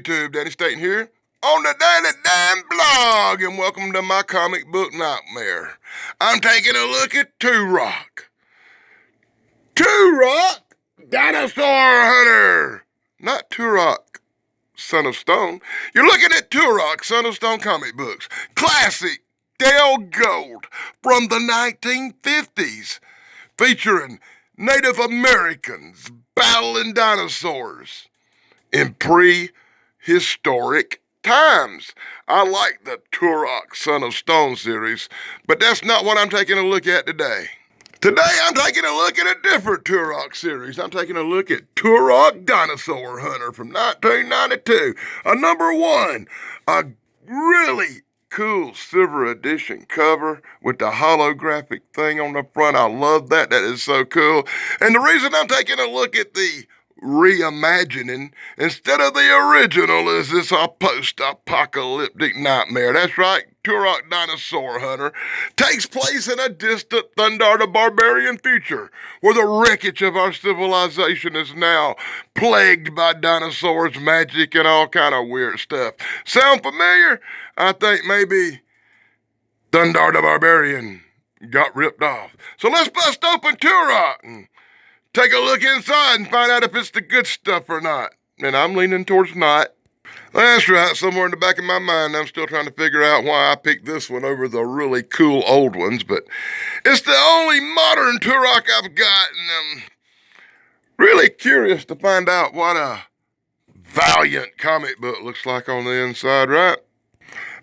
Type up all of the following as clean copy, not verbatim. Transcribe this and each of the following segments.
YouTube, Danny Staten here on the Daily Damn Blog, and welcome to my comic book nightmare. I'm taking a look at Turok. Turok, Dinosaur Hunter, not Turok, Son of Stone. You're looking at Turok, Son of Stone comic books, classic Dale Gold from the 1950s, featuring Native Americans battling dinosaurs in prehistoric times. I like the Turok Son of Stone series, but that's not what I'm taking a look at today. Today I'm taking a look at a different Turok series. I'm taking a look at Turok Dinosaur Hunter from 1992. A number one, a really cool silver edition cover with the holographic thing on the front. I love that. That is so cool. And the reason I'm taking a look at the reimagining instead of the original is this a post-apocalyptic nightmare. That's right, Turok Dinosaur Hunter takes place in a distant Thundar the Barbarian future where the wreckage of our civilization is now plagued by dinosaurs, magic, and all kind of weird stuff. Sound familiar? I think maybe Thundar the Barbarian got ripped off. So let's bust open Turok and take a look inside and find out if it's the good stuff or not. And I'm leaning towards not. That's right, somewhere in the back of my mind, I'm still trying to figure out why I picked this one over the really cool old ones, but it's the only modern Turok I've got, and I'm really curious to find out what a Valiant comic book looks like on the inside, right?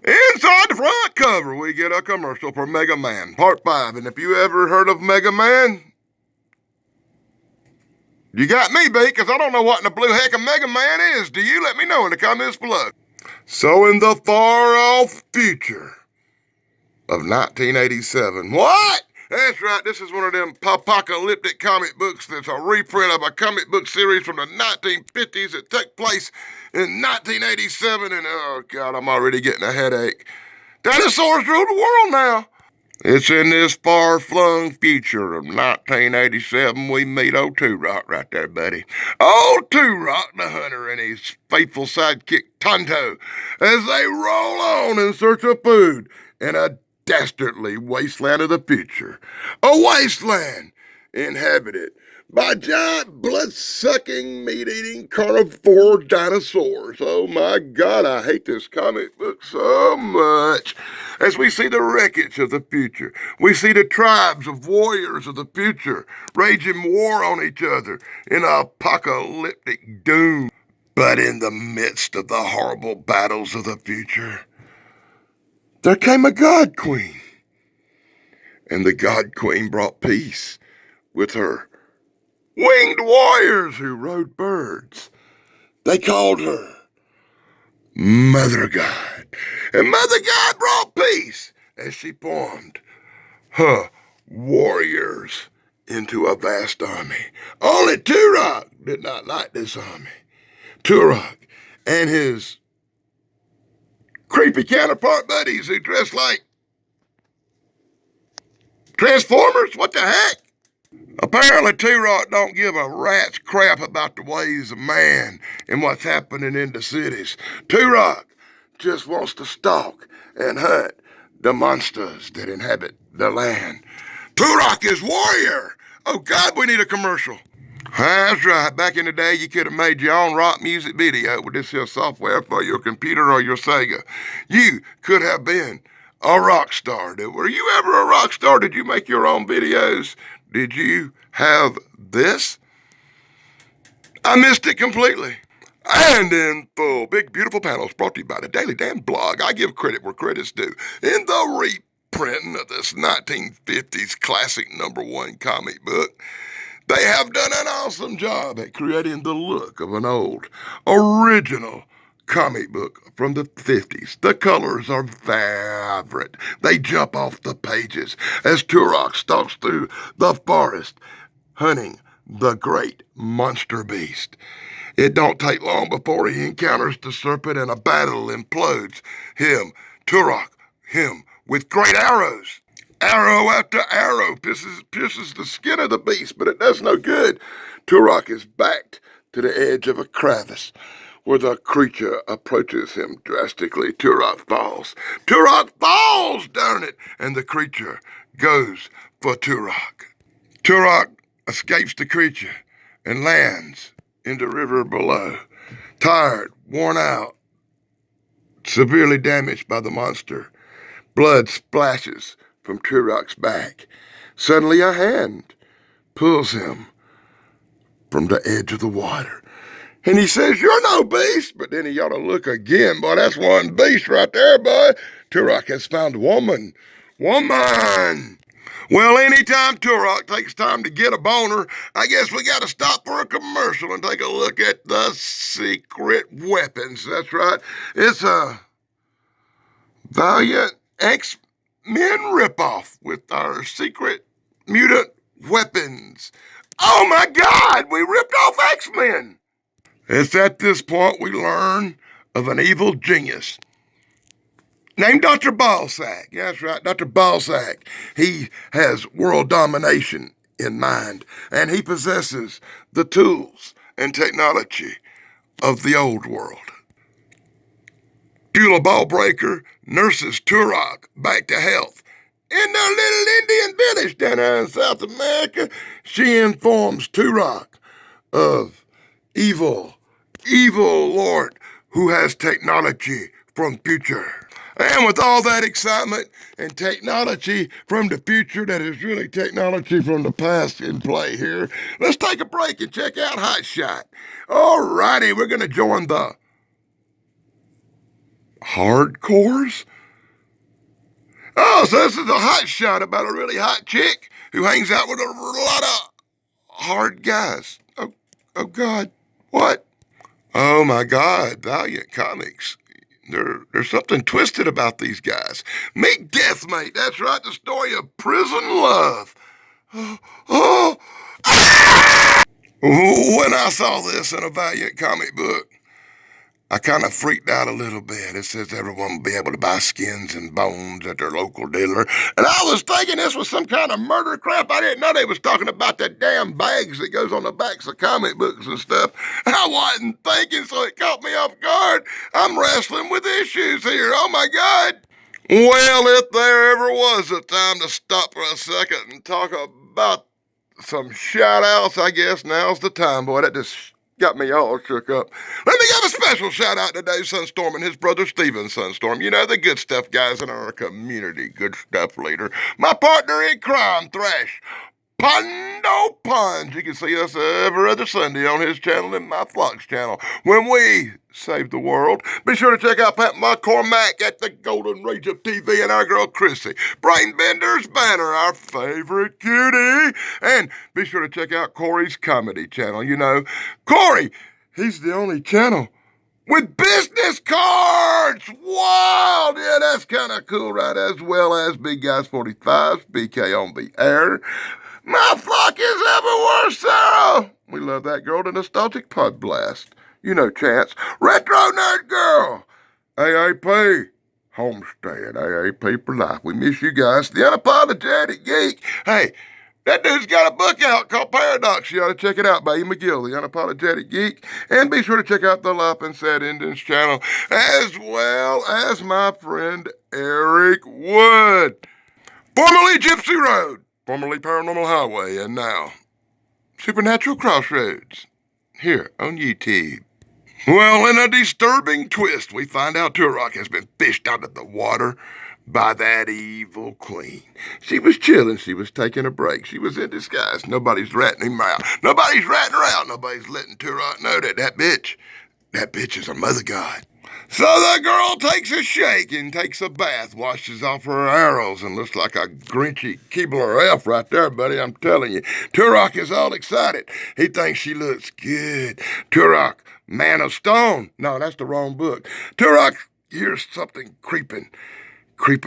Inside the front cover, we get a commercial for Mega Man Part 5, and if you ever heard of Mega Man, you got me beat, because I don't know what in the blue heck a Mega Man is. Do you? Let me know in the comments below. So in the far-off future of 1987, what? That's right, this is one of them apocalyptic comic books that's a reprint of a comic book series from the 1950s that took place in 1987, and oh God, I'm already getting a headache. Dinosaurs rule the world now. It's in this far-flung future of 1987 we meet old Turok right there, buddy. Old Turok the Hunter and his faithful sidekick Tonto as they roll on in search of food in a dastardly wasteland of the future. A wasteland inhabited by giant, blood-sucking, meat-eating, carnivore dinosaurs. Oh my God, I hate this comic book so much. As we see the wreckage of the future, we see the tribes of warriors of the future raging war on each other in apocalyptic doom. But in the midst of the horrible battles of the future, there came a God Queen. And the God Queen brought peace with her winged warriors who rode birds. They called her Mother God. And Mother God brought peace as she formed her warriors into a vast army. Only Turok did not like this army. Turok and his creepy counterpart buddies who dressed like Transformers? What the heck? Apparently, Turok don't give a rat's crap about the ways of man and what's happening in the cities. Turok just wants to stalk and hunt the monsters that inhabit the land. Turok is warrior. Oh God, we need a commercial. That's right. Back in the day, you could have made your own rock music video with this here software for your computer or your Sega. You could have been a rock star. Were you ever a rock star? Did you make your own videos? Did you have this? I missed it completely. And in full, big, beautiful panels brought to you by the Daily Damn Blog. I give credit where credit's due. In the reprinting of this 1950s classic #1 comic book, they have done an awesome job at creating the look of an old, original comic book from the 50s. The colors are vibrant. They jump off the pages as Turok stalks through the forest, hunting the great monster beast. It don't take long before he encounters the serpent and a battle implodes him, Turok, him, with great arrows. Arrow after arrow pierces the skin of the beast, but it does no good. Turok is backed to the edge of a crevice where the creature approaches him drastically. Turok falls. Turok falls, darn it! And the creature goes for Turok. Turok escapes the creature and lands in the river below. Tired, worn out, severely damaged by the monster. Blood splashes from Turok's back. Suddenly a hand pulls him from the edge of the water. And he says, "You're no beast." But then he ought to look again. Boy, that's one beast right there, boy. Turok has found woman. Woman! Well, anytime Turok takes time to get a boner, I guess we got to stop for a commercial and take a look at the secret weapons. That's right. It's a Valiant X-Men ripoff with our secret mutant weapons. Oh my God, we ripped off X-Men. It's at this point we learn of an evil genius named Dr. Ballsack. Yeah, that's right, Dr. Ballsack. He has world domination in mind, and he possesses the tools and technology of the old world. Beulah Ballbreaker nurses Turok back to health. In their little Indian village down there in South America, she informs Turok of evil Lord who has technology from future. And with all that excitement and technology from the future that is really technology from the past in play here, let's take a break and check out Hot Shot. All righty, we're going to join the hardcores? Oh, so this is a hot shot about a really hot chick who hangs out with a lot of hard guys. Oh God, what? Oh my God, Valiant Comics. There's something twisted about these guys. Meet Deathmate. That's right, the story of prison love. Oh, when I saw this in a Valiant comic book, I kind of freaked out a little bit. It says everyone will be able to buy skins and bones at their local dealer. And I was thinking this was some kind of murder crap. I didn't know they was talking about that damn bags that goes on the backs of comic books and stuff. I wasn't thinking, so it caught me off guard. I'm wrestling with issues here. Oh, my God. Well, if there ever was a time to stop for a second and talk about some shout-outs, I guess now's the time, boy. That just got me all shook up. Let me give a special shout out to Dave Sunstorm and his brother Steven Sunstorm. You know, the good stuff guys in our community. Good stuff leader. My partner in crime, Thrash. Pondo Puns. You can see us every other Sunday on his channel and my Flock's channel when we save the world. Be sure to check out Pat McCormack at the Golden Rage of TV and our girl Chrissy. Brainbender's Banner, our favorite cutie. And be sure to check out Corey's comedy channel. You know, Corey, he's the only channel with business cards! Wow! Yeah, that's kind of cool, right? As well as Big Guys 45's BK on the air. My flock is everywhere, Sarah! We love that girl, the Nostalgic Pod Blast. You know, Chance. Retro Nerd Girl. AAP. Homestead. AAP for life. We miss you guys. The Unapologetic Geek. Hey, that dude's got a book out called Paradox. You ought to check it out by E. McGill, The Unapologetic Geek. And be sure to check out the Lop and Sad Indians channel, as well as my friend Eric Wood. Formerly Gypsy Road. Formerly Paranormal Highway. And now Supernatural Crossroads. Here on YouTube. Well, in a disturbing twist, we find out Turok has been fished out of the water by that evil queen. She was chilling. She was taking a break. She was in disguise. Nobody's ratting him out. Nobody's ratting her out. Nobody's letting Turok know that bitch is a mother god. So the girl takes a shake and takes a bath, washes off her arrows, and looks like a grinchy Keebler elf right there, buddy, I'm telling you. Turok is all excited. He thinks she looks good. Turok, Man of Stone. No, that's the wrong book. Turok hears something creeping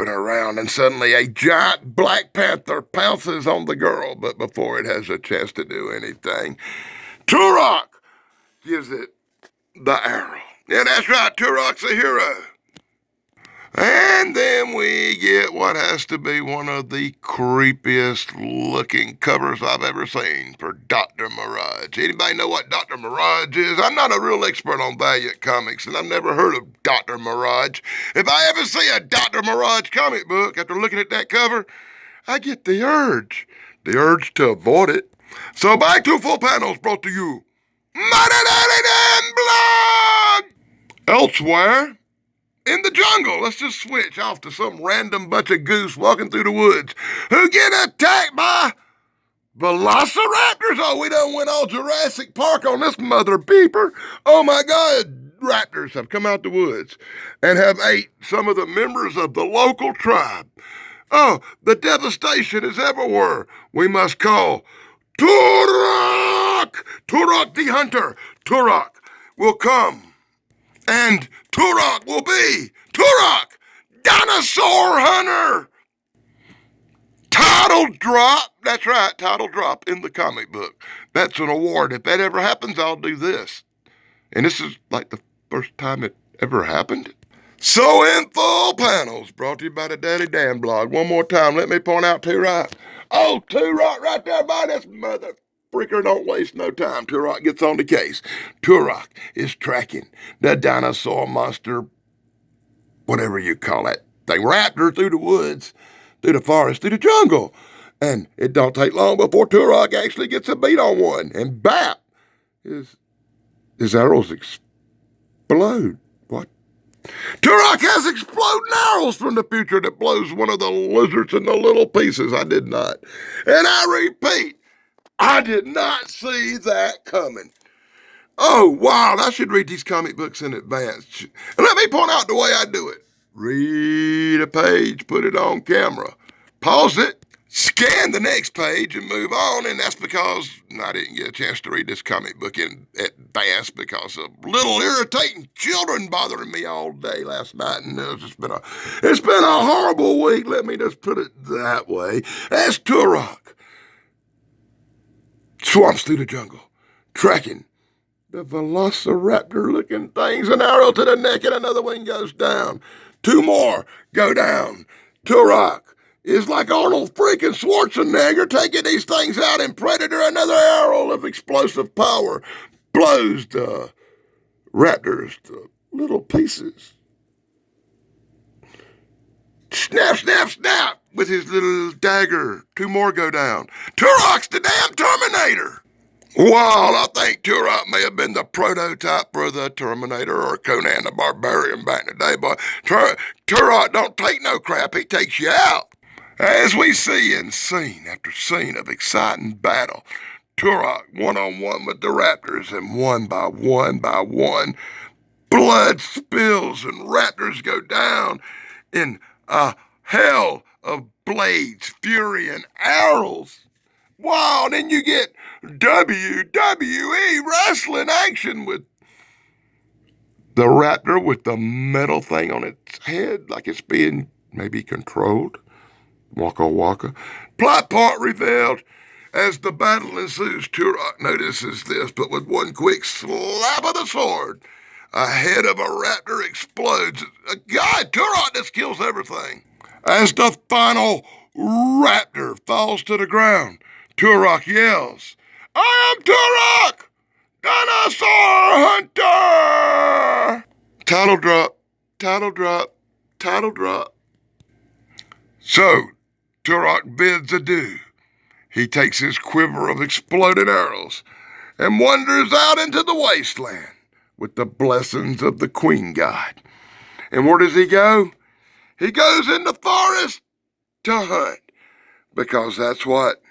around, and suddenly a giant black panther pounces on the girl, but before it has a chance to do anything, Turok gives it the arrow. Yeah, that's right, Turok's a hero. And then we get what has to be one of the creepiest looking covers I've ever seen for Dr. Mirage. Anybody know what Dr. Mirage is? I'm not a real expert on Valiant Comics, and I've never heard of Dr. Mirage. If I ever see a Dr. Mirage comic book after looking at that cover, I get the urge to avoid it. So back to Full Panels brought to you, Mighty Daddy Damn Blog! Elsewhere, in the jungle, let's just switch off to some random bunch of goose walking through the woods who get attacked by velociraptors. Oh, we done went all Jurassic Park on this mother beeper. Oh my God, raptors have come out the woods and have ate some of the members of the local tribe. Oh, the devastation is everywhere. We must call Turok! Turok the Hunter. Turok will come. And Turok will be Turok, Dinosaur Hunter. Title drop. That's right, title drop in the comic book. That's an award. If that ever happens, I'll do this. And this is like the first time it ever happened. So in Full Panels, brought to you by the Daddy Dan Blog. One more time, let me point out Turok. Oh, Turok right there by this mother freaker, don't waste no time. Turok gets on the case. Turok is tracking the dinosaur monster, whatever you call that thing, raptor through the woods, through the forest, through the jungle. And it don't take long before Turok actually gets a beat on one. And bap, his arrows explode. What? Turok has exploding arrows from the future that blows one of the lizards into little pieces. I did not. And I repeat, I did not see that coming. Oh, wow, I should read these comic books in advance. And let me point out the way I do it. Read a page, put it on camera, pause it, scan the next page, and move on. And that's because I didn't get a chance to read this comic book in advance because of little irritating children bothering me all day last night. And it's been a horrible week. Let me just put it that way. As Turok swamps through the jungle, tracking the velociraptor-looking things. An arrow to the neck and another one goes down. Two more go down. Turok is like Arnold freaking Schwarzenegger taking these things out in Predator. Another arrow of explosive power blows the raptors to little pieces. Snap, snap, snap with his little dagger. Two more go down. Turok's the damn Terminator. While I think Turok may have been the prototype for the Terminator or Conan the Barbarian back in the day, but Turok don't take no crap. He takes you out. As we see in scene after scene of exciting battle, Turok one-on-one with the raptors, and one by one, blood spills and raptors go down in a hell of blades, fury, and arrows. Wow, then you get WWE wrestling action with the raptor with the metal thing on its head like it's being maybe controlled. Waka waka. Plot point revealed. As the battle ensues, Turok notices this, but with one quick slap of the sword, a head of a raptor explodes. God, Turok just kills everything. As the final raptor falls to the ground, Turok yells, "I am Turok, Dinosaur Hunter!" Title drop, title drop, title drop. So, Turok bids adieu. He takes his quiver of exploded arrows and wanders out into the wasteland with the blessings of the Queen God. And where does he go? He goes in the forest to hunt, because that's what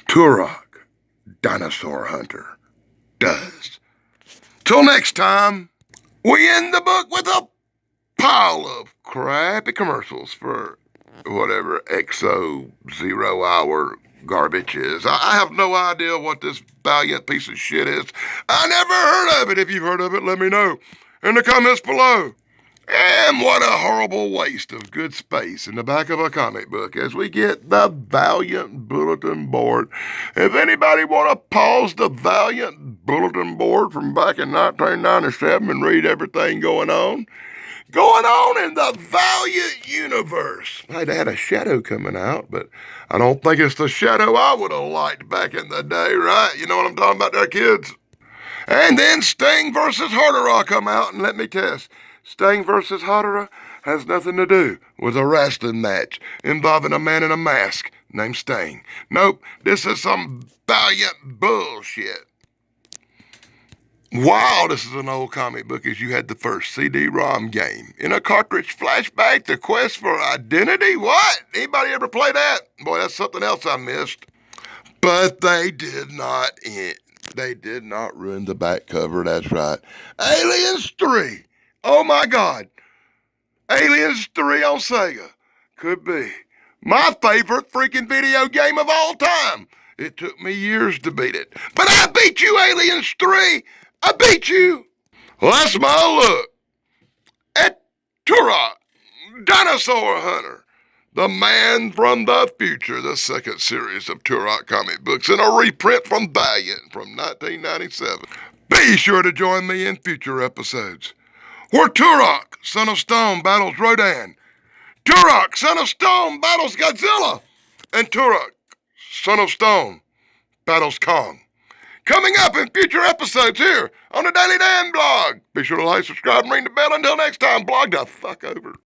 Turok, Dinosaur Hunter, does. Till next time, we end the book with a pile of crappy commercials for whatever XO 0 hour garbage is. I have no idea what this Valiant piece of shit is. I never heard of it. If you've heard of it, let me know in the comments below. And what a horrible waste of good space in the back of a comic book as we get the Valiant bulletin board. If anybody want to pause the Valiant bulletin board from back in 1997 and read everything going on, going on in the Valiant universe. Hey, they had a shadow coming out, but I don't think it's the shadow I would have liked back in the day, right? You know what I'm talking about there, kids? And then Sting versus Thundar come out, and let me test. Sting versus Thundar has nothing to do with a wrestling match involving a man in a mask named Sting. Nope, this is some Valiant bullshit. Wow, this is an old comic book as you had the first CD-ROM game. In a cartridge flashback, The Quest for Identity? What? Anybody ever play that? Boy, that's something else I missed. But they did not end. They did not ruin the back cover, that's right. Aliens 3. Oh my God. Aliens 3 on Sega. Could be my favorite freaking video game of all time. It took me years to beat it. But I beat you, Aliens 3. I beat you. Well, that's my look at Turok, Dinosaur Hunter, the man from the future, the second series of Turok comic books in a reprint from Valiant from 1997. Be sure to join me in future episodes where Turok, son of Stone, battles Rodan, Turok, son of Stone, battles Godzilla, and Turok, son of Stone, battles Kong. Coming up in future episodes here on the Daily Dan blog. Be sure to like, subscribe, and ring the bell. Until next time, blog the fuck over.